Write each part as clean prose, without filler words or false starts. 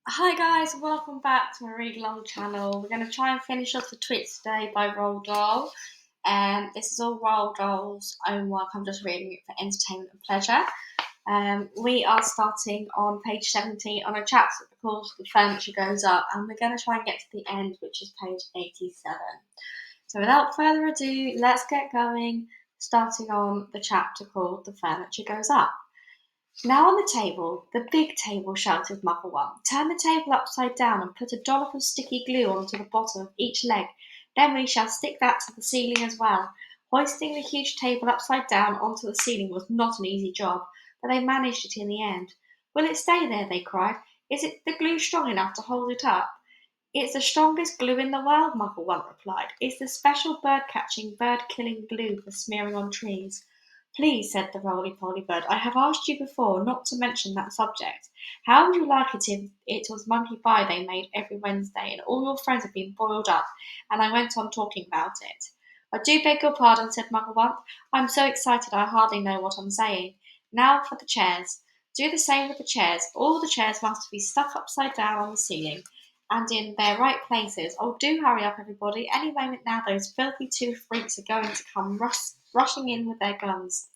Hi guys, welcome back to my read along channel. We're going to try and finish off the Twits today by Roald Dahl. This is all Roald Dahl's own work. I'm just reading it for entertainment and pleasure. We are starting on page 70 on a chapter called The Furniture Goes Up, and we're going to try and get to the end, which is page 87. So without further ado, let's get going, starting on the chapter called The Furniture Goes Up. Now on the table, the big table, shouted Muggle-One. Turn the table upside down and put a dollop of sticky glue onto the bottom of each leg. Then we shall stick that to the ceiling as well. Hoisting the huge table upside down onto the ceiling was not an easy job, but they managed it in the end. Will it stay there? They cried. Is it the glue strong enough to hold it up? It's the strongest glue in the world, Muggle-One replied. It's the special bird-catching, bird-killing glue for smearing on trees. Please, said the roly-poly bird, I have asked you before not to mention that subject. How would you like it if it was monkey pie they made every Wednesday and all your friends had been boiled up and I went on talking about it? I do beg your pardon, said Muggle-One. I'm so excited I hardly know what I'm saying. Now for the chairs. Do the same with the chairs. All the chairs must be stuck upside down on the ceiling and in their right places. Oh, do hurry up, everybody. Any moment now those filthy two freaks are going to come rushing in with their guns.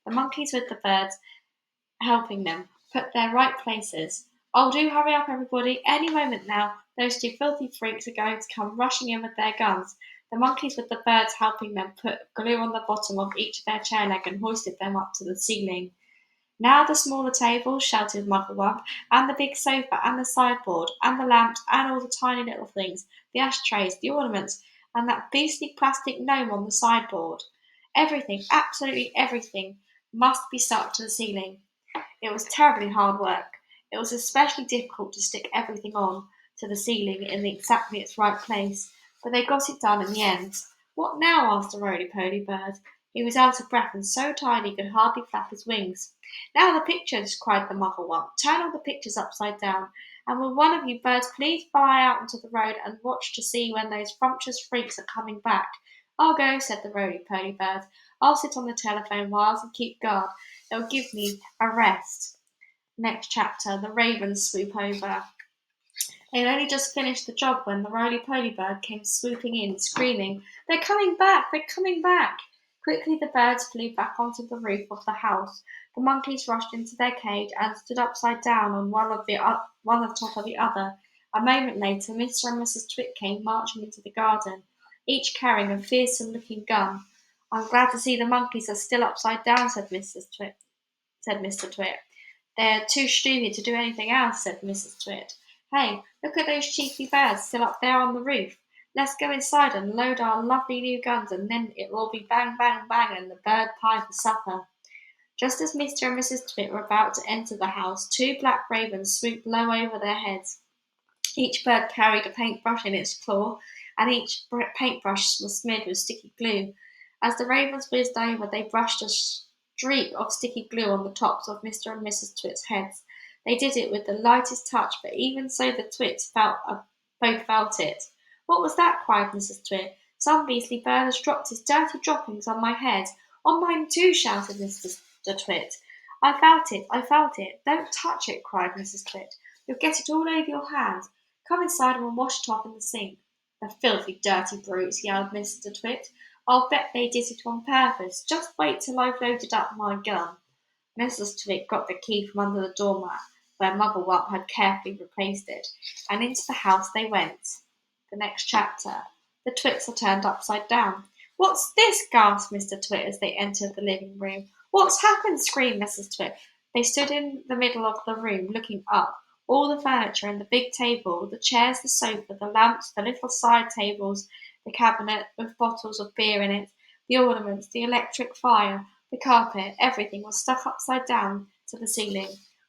The monkeys with the birds helping them put their right places. Oh, do hurry up, everybody. Any moment now those two filthy freaks are going to come rushing in with their guns. The monkeys with the birds helping them put glue on the bottom of each of their chair leg and hoisted them up to the ceiling. Now the smaller tables, shouted Muggle-One, and the big sofa, and the sideboard, and the lamps, and all the tiny little things, the ashtrays, the ornaments, and that beastly plastic gnome on the sideboard. Everything, absolutely everything, must be stuck to the ceiling. It was terribly hard work. It was especially difficult to stick everything on to the ceiling in exactly its right place, but they got it done in the end. What now? Asked the roly-poly bird. He was out of breath and so tired he could hardly flap his wings. Now the pictures, cried the Muggle-One. Turn all the pictures upside down. And will one of you birds please fly out onto the road and watch to see when those frumptuous freaks are coming back? I'll go, said the roly-poly bird. I'll sit on the telephone wires and keep guard. It'll give me a rest. Next chapter, the ravens swoop over. They had only just finished the job when the roly-poly bird came swooping in, screaming, They're coming back! They're coming back! Quickly the birds flew back onto the roof of the house. The monkeys rushed into their cage and stood upside down on one on top of the other. A moment later, Mr. and Mrs. Twit came marching into the garden, each carrying a fearsome-looking gun. I'm glad to see the monkeys are still upside down, said Mr. Twit. They're too stupid to do anything else, said Mrs. Twit. Hey, look at those cheeky birds still up there on the roof. Let's go inside and load our lovely new guns, and then it will be bang, bang, bang, and the bird pie for supper. Just as Mr. and Mrs. Twit were about to enter the house, two black ravens swooped low over their heads. Each bird carried a paintbrush in its claw, and each paintbrush was smeared with sticky glue. As the ravens whizzed over, they brushed a streak of sticky glue on the tops of Mr. and Mrs. Twit's heads. They did it with the lightest touch, but even so the Twits both felt it. What was that? Cried Mrs. Twit. Some beastly bird has dropped his dirty droppings on my head. On mine too, shouted Mr. Twit. I felt it. Don't touch it, cried Mrs. Twit. You'll get it all over your hands. Come inside and we'll wash it off in the sink. The filthy, dirty brutes, yelled Mr. Twit. I'll bet they did it on purpose. Just wait till I've loaded up my gun. Mrs. Twit got the key from under the doormat, where Muggle-One had carefully replaced it, and into the house they went. The next chapter. The Twits are turned upside down. What's this? Gasped Mr. Twit as they entered the living room. What's happened? Screamed Mrs. Twit. They stood in the middle of the room, looking up. All the furniture and the big table, the chairs, the sofa, the lamps, the little side tables, the cabinet with bottles of beer in it, the ornaments, the electric fire, the carpet, everything was stuck upside down to the ceiling.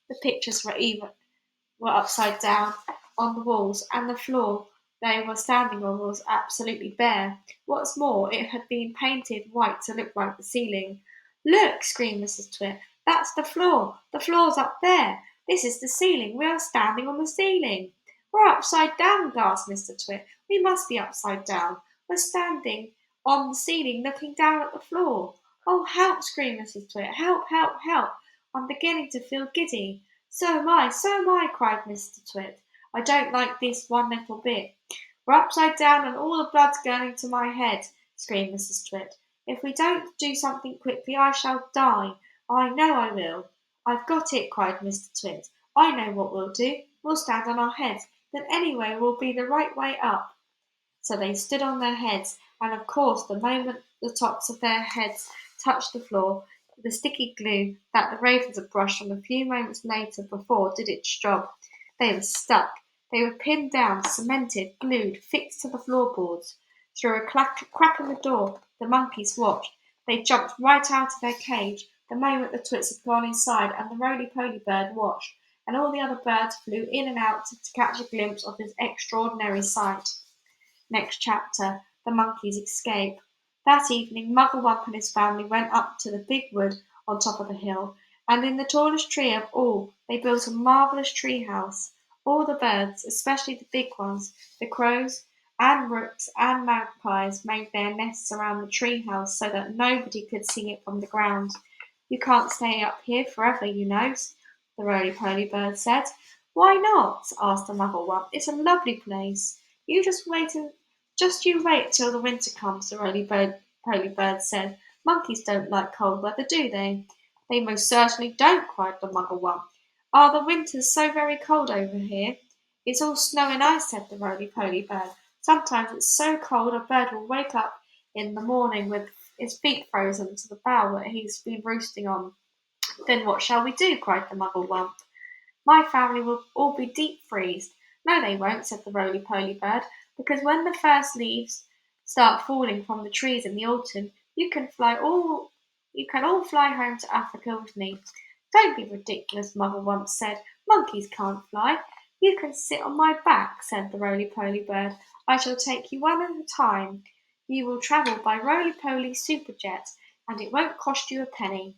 The pictures were upside down on the walls, and the floor they were standing on was absolutely bare. What's more, it had been painted white to look like the ceiling. Look! Screamed Mrs. Twit. That's the floor. The floor's up there. This is the ceiling. We are standing on the ceiling. We're upside down, gasped Mr. Twit. We must be upside down. We're standing on the ceiling looking down at the floor. Oh, help! Screamed Mrs. Twit. Help, help, help! I'm beginning to feel giddy. So am I, cried Mr. Twit. I don't like this one little bit. We're upside down and all the blood's going to my head, screamed Mrs. Twit. If we don't do something quickly, I shall die. I know I will. I've got it, cried Mr. Twit. I know what we'll do. We'll stand on our heads. Then anyway will be the right way up. So they stood on their heads, and of course the moment the tops of their heads touched the floor, the sticky glue that the ravens had brushed on a few moments later before did its job. They were stuck. They were pinned down, cemented, glued, fixed to the floorboards. Through a crack in the door, the monkeys watched. They jumped right out of their cage the moment the Twits had gone inside, and the roly-poly bird watched, and all the other birds flew in and out to catch a glimpse of this extraordinary sight. Next chapter, the monkeys escape. That evening, Mugglewump and his family went up to the big wood on top of the hill, and in the tallest tree of all they built a marvellous tree house. All the birds, especially the big ones, the crows and rooks and magpies, made their nests around the tree house so that nobody could see it from the ground. You can't stay up here forever, you know, the roly-poly bird said. Why not? Asked the Mugglewump. It's a lovely place. You just you wait till the winter comes, the roly-poly bird said. Monkeys don't like cold weather, do they? They most certainly don't, cried the Mugglewump. Are the winters so very cold over here? It's all snow and ice, said the roly-poly bird. Sometimes it's so cold a bird will wake up in the morning with his feet frozen to the bough that he's been roosting on. Then what shall we do? Cried the Mugglewump. My family will all be deep freezed. No, they won't, said the roly-poly bird, because when the first leaves start falling from the trees in the autumn, you can all fly home to Africa with me. Don't be ridiculous, Mugglewump said. Monkeys can't fly. You can sit on my back, said the roly-poly bird. I shall take you one at a time. You will travel by roly-poly superjet, and it won't cost you a penny.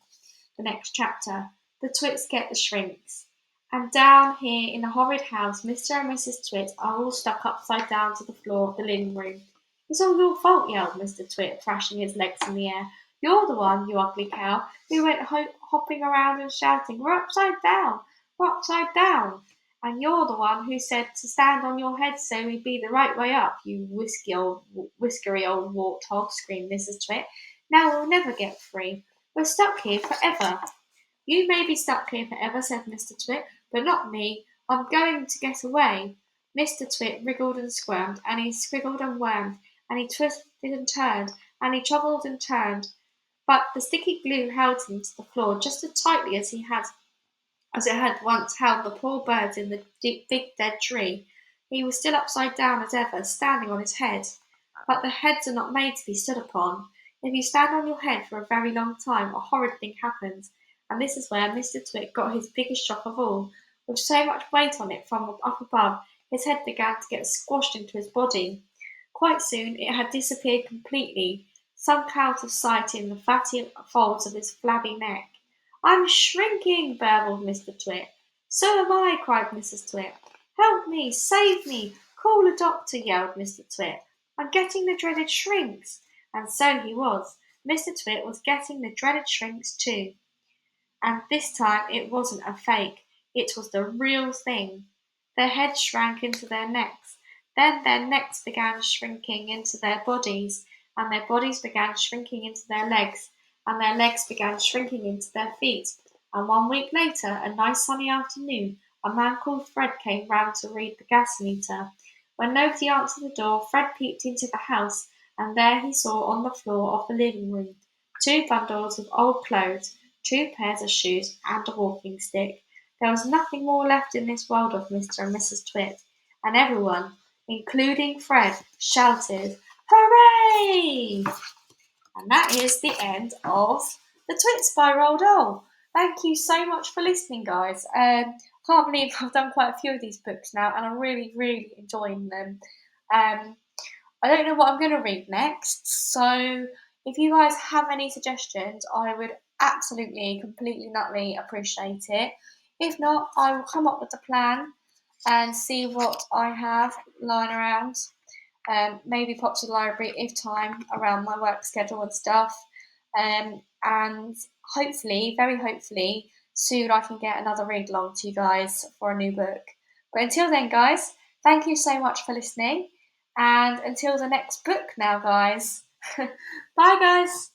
The next chapter, the Twits Get the Shrinks. And down here in the horrid house, Mr. and Mrs. Twit are all stuck upside down to the floor of the living room. It's all your fault, yelled Mr. Twit, thrashing his legs in the air. You're the one, you ugly cow, who went hopping around and shouting, We're upside down! We're upside down! And you're the one who said to stand on your head so we'd be the right way up, you whiskery old warthog, screamed Mrs. Twit. Now we'll never get free. We're stuck here forever. You may be stuck here forever, said Mr. Twit, but not me. I'm going to get away. Mr. Twit wriggled and squirmed, and he scriggled and wormed, and he twisted and turned, and he toggled and turned, but the sticky glue held him to the floor just as tightly as it had once held the poor birds in the big dead tree. He was still upside down as ever, standing on his head. But the heads are not made to be stood upon. If you stand on your head for a very long time, a horrid thing happens, and this is where Mr. Twit got his biggest shock of all. With so much weight on it from up above, his head began to get squashed into his body. Quite soon it had disappeared completely, sunk out of sight in the fatty folds of his flabby neck. I'm shrinking, burbled Mr. Twit. So am I, cried Mrs. Twit. Help me, save me, call a doctor, yelled Mr. Twit. I'm getting the dreaded shrinks. And so he was. Mr. Twit was getting the dreaded shrinks too. And this time it wasn't a fake. It was the real thing. Their heads shrank into their necks. Then their necks began shrinking into their bodies, and their bodies began shrinking into their legs, and their legs began shrinking into their feet. And 1 week later, a nice sunny afternoon, a man called Fred came round to read the gas meter. When nobody answered the door, Fred peeped into the house, and there he saw on the floor of the living room 2 bundles of old clothes, 2 pairs of shoes, and a walking stick. There was nothing more left in this world of Mr. and Mrs. Twit, and everyone, including Fred, shouted, Hooray! And that is the end of The Twits by Roald Dahl. Thank you so much for listening, guys. I can't believe I've done quite a few of these books now, and I'm really, really enjoying them. I don't know what I'm going to read next, so if you guys have any suggestions, I would absolutely, completely, nutly appreciate it. If not, I will come up with a plan and see what I have lying around. Maybe pop to the library if time around my work schedule and stuff. And hopefully, very hopefully, soon I can get another read along to you guys for a new book. But until then, guys, thank you so much for listening. And until the next book now, guys. Bye, guys.